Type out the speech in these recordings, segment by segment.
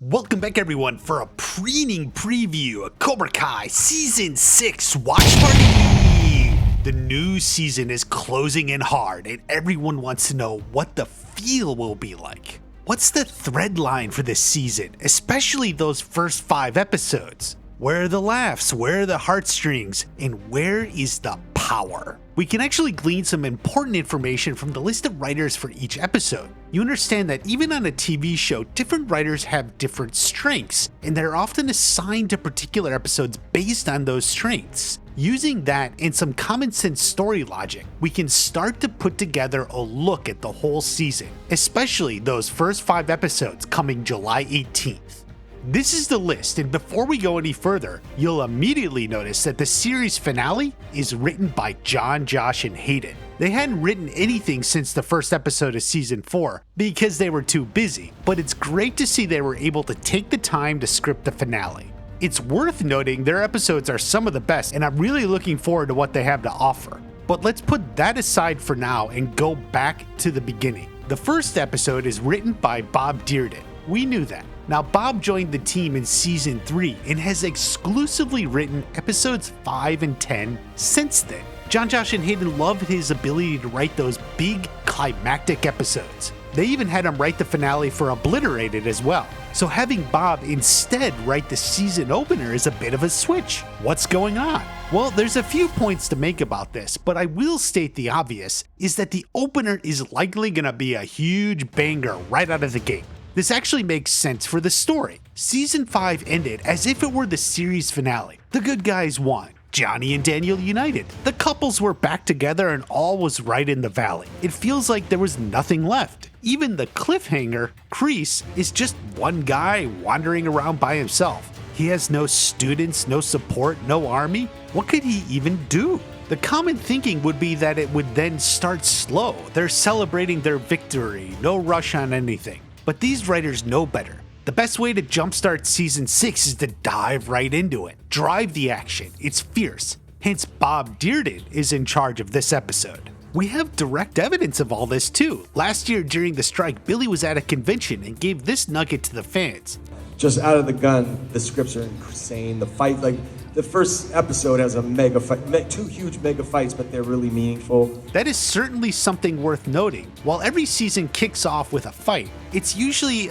Welcome back everyone for a preening preview of Cobra Kai Season 6 Watch Party! The new season is closing in hard and everyone wants to know what the feel will be like. What's the thread line for this season, especially those first 5 episodes? Where are the laughs, where are the heartstrings, and where is the power? We can actually glean some important information from the list of writers for each episode. You understand that even on a TV show, different writers have different strengths, and they're often assigned to particular episodes based on those strengths. Using that and some common sense story logic, we can start to put together a look at the whole season, especially those first 5 episodes coming July 18th. This is the list, and before we go any further, you'll immediately notice that the series finale is written by Jon, Josh, and Hayden. They hadn't written anything since the first episode of season 4 because they were too busy, but it's great to see they were able to take the time to script the finale. It's worth noting their episodes are some of the best, and I'm really looking forward to what they have to offer. But let's put that aside for now and go back to the beginning. The first episode is written by Bob Dearden. We knew that. Now, Bob joined the team in season 3 and has exclusively written episodes 5 and 10 since then. Jon, Josh, and Hayden loved his ability to write those big, climactic episodes. They even had him write the finale for Obliterated as well. So having Bob instead write the season opener is a bit of a switch. What's going on? Well, there's a few points to make about this, but I will state the obvious, is that the opener is likely gonna be a huge banger right out of the gate. This actually makes sense for the story. Season 5 ended as if it were the series finale. The good guys won. Johnny and Daniel united. The couples were back together and all was right in the valley. It feels like there was nothing left. Even the cliffhanger, Kreese, is just one guy wandering around by himself. He has no students, no support, no army. What could he even do? The common thinking would be that it would then start slow. They're celebrating their victory, no rush on anything. But these writers know better. The best way to jumpstart season 6 is to dive right into it. Drive the action. It's fierce. Hence, Bob Dearden is in charge of this episode. We have direct evidence of all this too. Last year during the strike, Billy was at a convention and gave this nugget to the fans. Just out of the gun, the scripts are insane. The fight, like the first episode has a mega fight, 2 huge mega fights, but they're really meaningful. That is certainly something worth noting. While every season kicks off with a fight, it's usually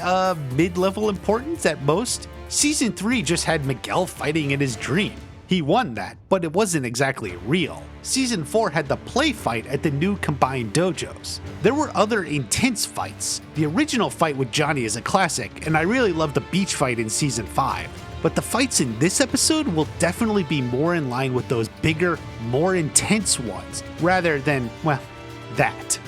mid-level importance at most. Season 3 just had Miguel fighting in his dream. He won that, but it wasn't exactly real. Season 4 had the play fight at the new combined dojos. There were other intense fights. The original fight with Johnny is a classic, and I really love the beach fight in season 5. But the fights in this episode will definitely be more in line with those bigger, more intense ones, rather than, well, that.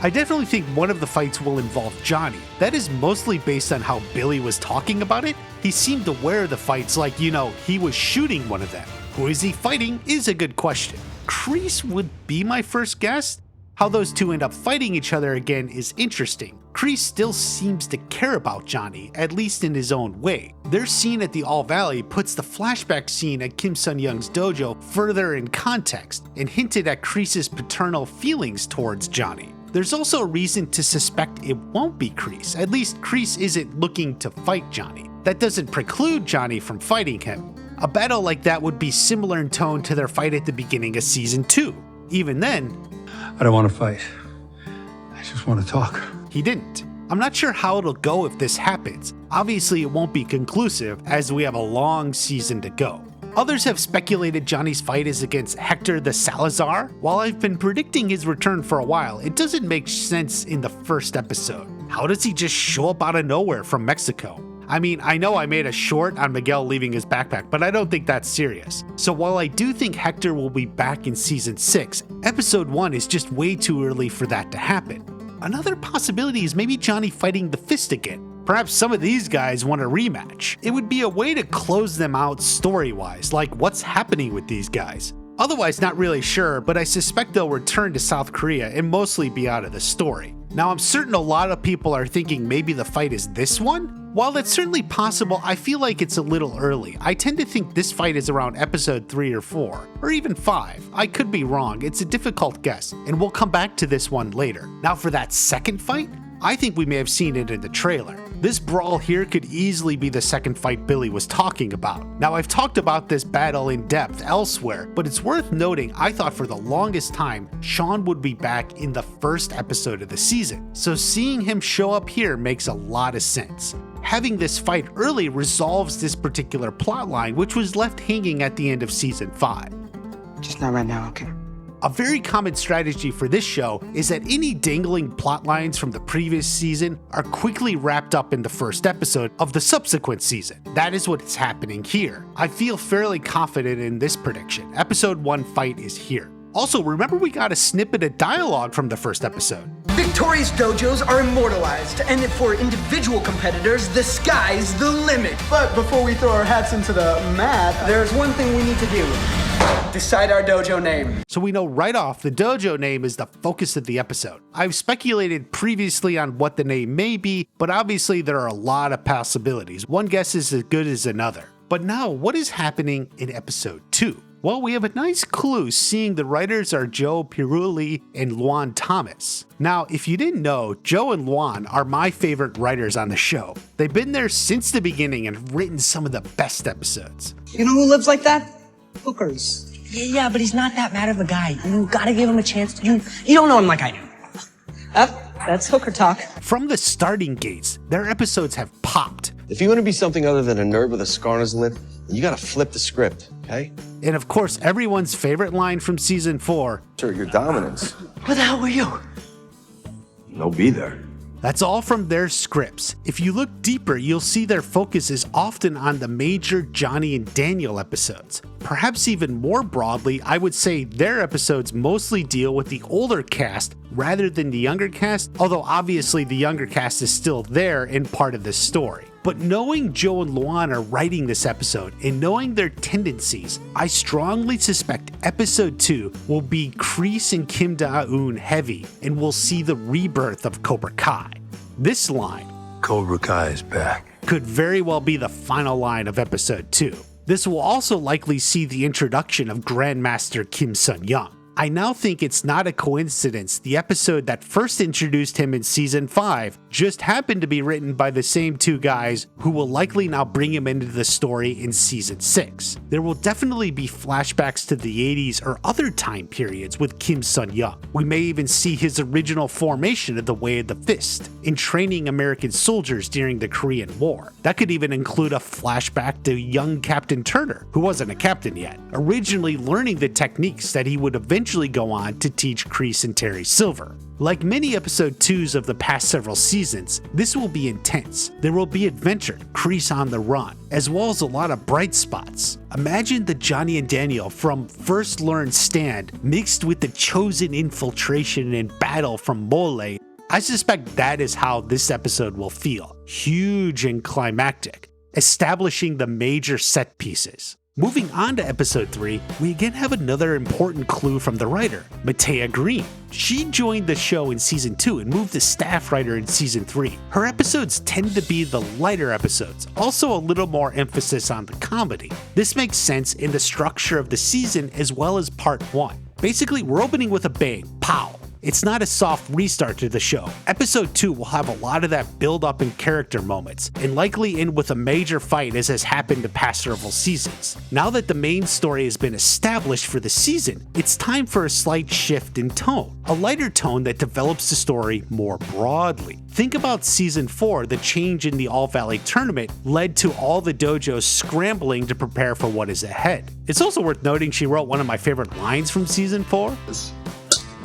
I definitely think one of the fights will involve Johnny. That is mostly based on how Billy was talking about it. He seemed aware of the fights like, he was shooting one of them. Who is he fighting is a good question. Kreese would be my first guess. How those two end up fighting each other again is interesting. Kreese still seems to care about Johnny, at least in his own way. Their scene at the All Valley puts the flashback scene at Kim Sun Young's dojo further in context and hinted at Kreese's paternal feelings towards Johnny. There's also a reason to suspect it won't be Kreese. At least Kreese isn't looking to fight Johnny. That doesn't preclude Johnny from fighting him. A battle like that would be similar in tone to their fight at the beginning of season 2. Even then, I don't want to fight. I just want to talk. He didn't. I'm not sure how it'll go if this happens. Obviously, it won't be conclusive as we have a long season to go. Others have speculated Johnny's fight is against Hector the Salazar. While I've been predicting his return for a while, it doesn't make sense in the first episode. How does he just show up out of nowhere from Mexico? I mean, I know I made a short on Miguel leaving his backpack, but I don't think that's serious. So while I do think Hector will be back in season 6, episode 1 is just way too early for that to happen. Another possibility is maybe Johnny fighting the Fist again. Perhaps some of these guys want a rematch. It would be a way to close them out story-wise, like what's happening with these guys. Otherwise, not really sure, but I suspect they'll return to South Korea and mostly be out of the story. Now, I'm certain a lot of people are thinking maybe the fight is this one. While that's certainly possible, I feel like it's a little early. I tend to think this fight is around episode 3 or 4, or even 5. I could be wrong, it's a difficult guess, and we'll come back to this one later. Now for that second fight, I think we may have seen it in the trailer. This brawl here could easily be the second fight Billy was talking about. Now, I've talked about this battle in depth elsewhere, but it's worth noting I thought for the longest time Sean would be back in the first episode of the season, so seeing him show up here makes a lot of sense. Having this fight early resolves this particular plotline, which was left hanging at the end of season 5. Just not right now, okay? A very common strategy for this show is that any dangling plot lines from the previous season are quickly wrapped up in the first episode of the subsequent season. That is what's happening here. I feel fairly confident in this prediction. Episode 1 fight is here. Also, remember we got a snippet of dialogue from the first episode. Victorious dojos are immortalized, and for individual competitors, the sky's the limit. But before we throw our hats into the mat, there's one thing we need to do. Decide our dojo name. So we know right off the dojo name is the focus of the episode. I've speculated previously on what the name may be, but obviously there are a lot of possibilities. One guess is as good as another. But now, what is happening in episode 2? Well, we have a nice clue seeing the writers are Joe Pirulli and Luan Thomas. Now, if you didn't know, Joe and Luan are my favorite writers on the show. They've been there since the beginning and have written some of the best episodes. You know who lives like that? Hookers. Yeah, but he's not that bad of a guy. You gotta give him a chance. You don't know him like I do. That's hooker talk. From the starting gates, their episodes have popped. If you want to be something other than a nerd with a scar on his lip, you gotta flip the script, okay? And of course, everyone's favorite line from season 4, Sure, your dominance. Where the hell were you? They'll be there. that's all from their scripts. If you look deeper, you'll see their focus is often on the major Johnny and Daniel episodes. Perhaps even more broadly, I would say their episodes mostly deal with the older cast rather than the younger cast, although obviously the younger cast is still there and part of this story. But knowing Joe and Luan are writing this episode and knowing their tendencies, I strongly suspect episode 2 will be Kreese and Kim Da-eun heavy and we'll see the rebirth of Cobra Kai. This line, Cobra Kai is back. could very well be the final line of episode 2. This will also likely see the introduction of Grandmaster Kim Sun-young. I now think it's not a coincidence the episode that first introduced him in season 5 just happened to be written by the same two guys who will likely now bring him into the story in season 6. There will definitely be flashbacks to the 80s or other time periods with Kim Sun-young. We may even see his original formation of the Way of the Fist in training American soldiers during the Korean War. That could even include a flashback to young Captain Turner, who wasn't a captain yet, originally learning the techniques that he would eventually go on to teach Kreese and Terry Silver. Like many episode 2s of the past several seasons, this will be intense. There will be adventure, Kreese on the run, as well as a lot of bright spots. Imagine the Johnny and Daniel from First Learn Stand mixed with the chosen infiltration and battle from Mole. I suspect that is how this episode will feel. Huge and climactic, establishing the major set pieces. Moving on to episode 3, we again have another important clue from the writer, Matea Green. She joined the show in season 2 and moved to staff writer in season 3. Her episodes tend to be the lighter episodes, also a little more emphasis on the comedy. This makes sense in the structure of the season as well as part 1. Basically, we're opening with a bang, pow. It's not a soft restart to the show. Episode 2 will have a lot of that build up and character moments, and likely end with a major fight as has happened to past several seasons. Now that the main story has been established for the season, it's time for a slight shift in tone. A lighter tone that develops the story more broadly. Think about season 4, the change in the All Valley tournament led to all the dojos scrambling to prepare for what is ahead. It's also worth noting she wrote one of my favorite lines from season 4.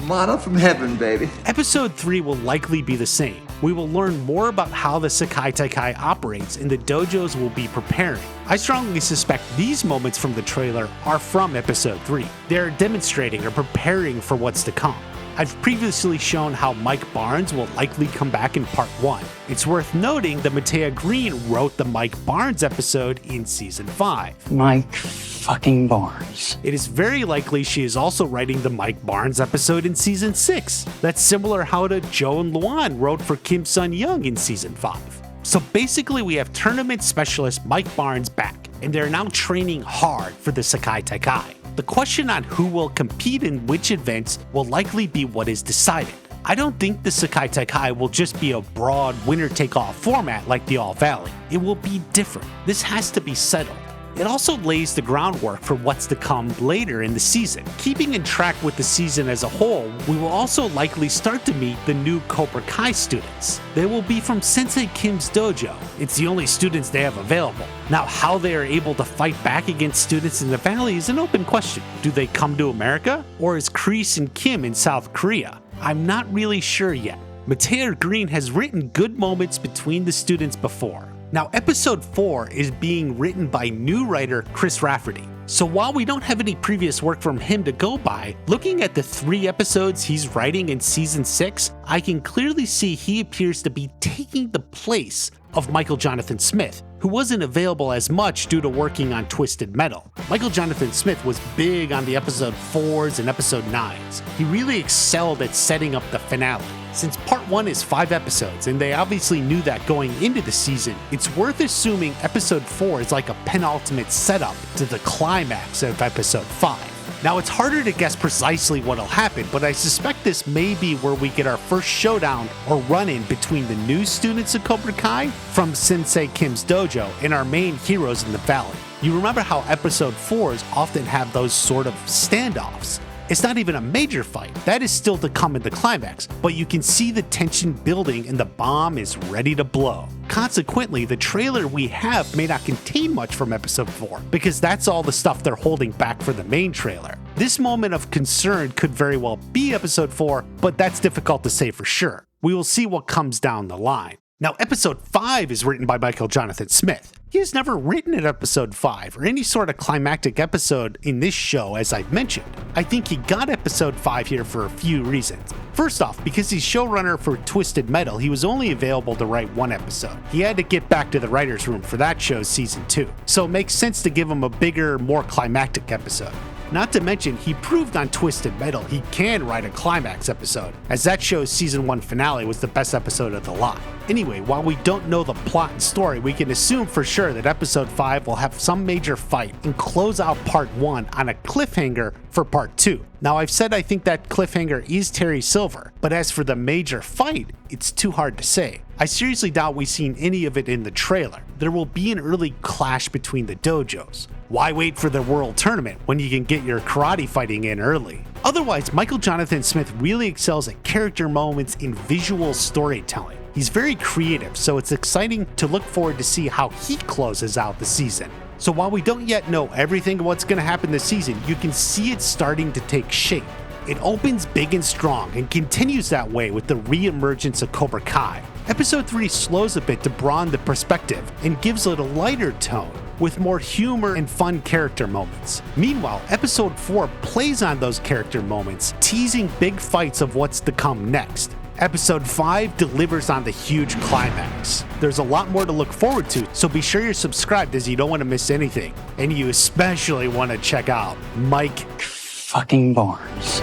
Mana from heaven, baby. Episode 3 will likely be the same. We will learn more about how the Sekai Taikai operates and the dojos will be preparing. I strongly suspect these moments from the trailer are from episode 3. They're demonstrating or preparing for what's to come. I've previously shown how Mike Barnes will likely come back in part 1. It's worth noting that Matea Green wrote the Mike Barnes episode in season 5. Mike fucking Barnes. It is very likely she is also writing the Mike Barnes episode in season 6. That's similar how to Joe and Luan wrote for Kim Sun-young in season 5. So basically we have tournament specialist Mike Barnes back, and they're now training hard for the Sekai Taikai. The question on who will compete in which events will likely be what is decided. I don't think the Sekai Taikai will just be a broad winner-take-all format like the All Valley. It will be different. This has to be settled. It also lays the groundwork for what's to come later in the season. Keeping in track with the season as a whole, we will also likely start to meet the new Cobra Kai students. They will be from Sensei Kim's dojo. It's the only students they have available. Now, how they are able to fight back against students in the valley is an open question. Do they come to America? Or is Kreese and Kim in South Korea? I'm not really sure yet. Mateo Green has written good moments between the students before. Now, episode 4 is being written by new writer Chris Rafferty. So while we don't have any previous work from him to go by, looking at the 3 episodes he's writing in season 6, I can clearly see he appears to be taking the place of Michael Jonathan Smith, who wasn't available as much due to working on Twisted Metal. Michael Jonathan Smith was big on the episode 4s and episode 9s. He really excelled at setting up the finale. Since part 1 is 5 episodes, and they obviously knew that going into the season, it's worth assuming episode 4 is like a penultimate setup to the climax of episode 5. Now, it's harder to guess precisely what'll happen, but I suspect this may be where we get our first showdown or run-in between the new students of Cobra Kai from Sensei Kim's dojo and our main heroes in the valley. You remember how episode 4s often have those sort of standoffs. It's not even a major fight, that is still to come in the climax, but you can see the tension building and the bomb is ready to blow. Consequently, the trailer we have may not contain much from episode 4, because that's all the stuff they're holding back for the main trailer. This moment of concern could very well be episode 4, but that's difficult to say for sure. We will see what comes down the line. Now, episode 5 is written by Michael Jonathan Smith. He has never written an episode 5 or any sort of climactic episode in this show, as I've mentioned. I think he got episode 5 here for a few reasons. First off, because he's showrunner for Twisted Metal, he was only available to write 1 episode. He had to get back to the writer's room for that show's season 2, so it makes sense to give him a bigger, more climactic episode. Not to mention, he proved on Twisted Metal he can write a climax episode, as that show's season 1 finale was the best episode of the lot. Anyway, while we don't know the plot and story, we can assume for sure that episode 5 will have some major fight and close out part 1 on a cliffhanger for part 2. Now, I've said I think that cliffhanger is Terry Silver, but as for the major fight, it's too hard to say. I seriously doubt we've seen any of it in the trailer. There will be an early clash between the dojos. Why wait for the world tournament when you can get your karate fighting in early? Otherwise, Michael Jonathan Smith really excels at character moments in visual storytelling. He's very creative, so it's exciting to look forward to see how he closes out the season. So while we don't yet know everything of what's going to happen this season, you can see it starting to take shape. It opens big and strong and continues that way with the re-emergence of Cobra Kai. Episode 3 slows a bit to broaden the perspective and gives it a lighter tone with more humor and fun character moments. Meanwhile, episode 4 plays on those character moments, teasing big fights of what's to come next. Episode 5 delivers on the huge climax. There's a lot more to look forward to, so be sure you're subscribed as you don't want to miss anything. And you especially want to check out Mike Fucking Barnes.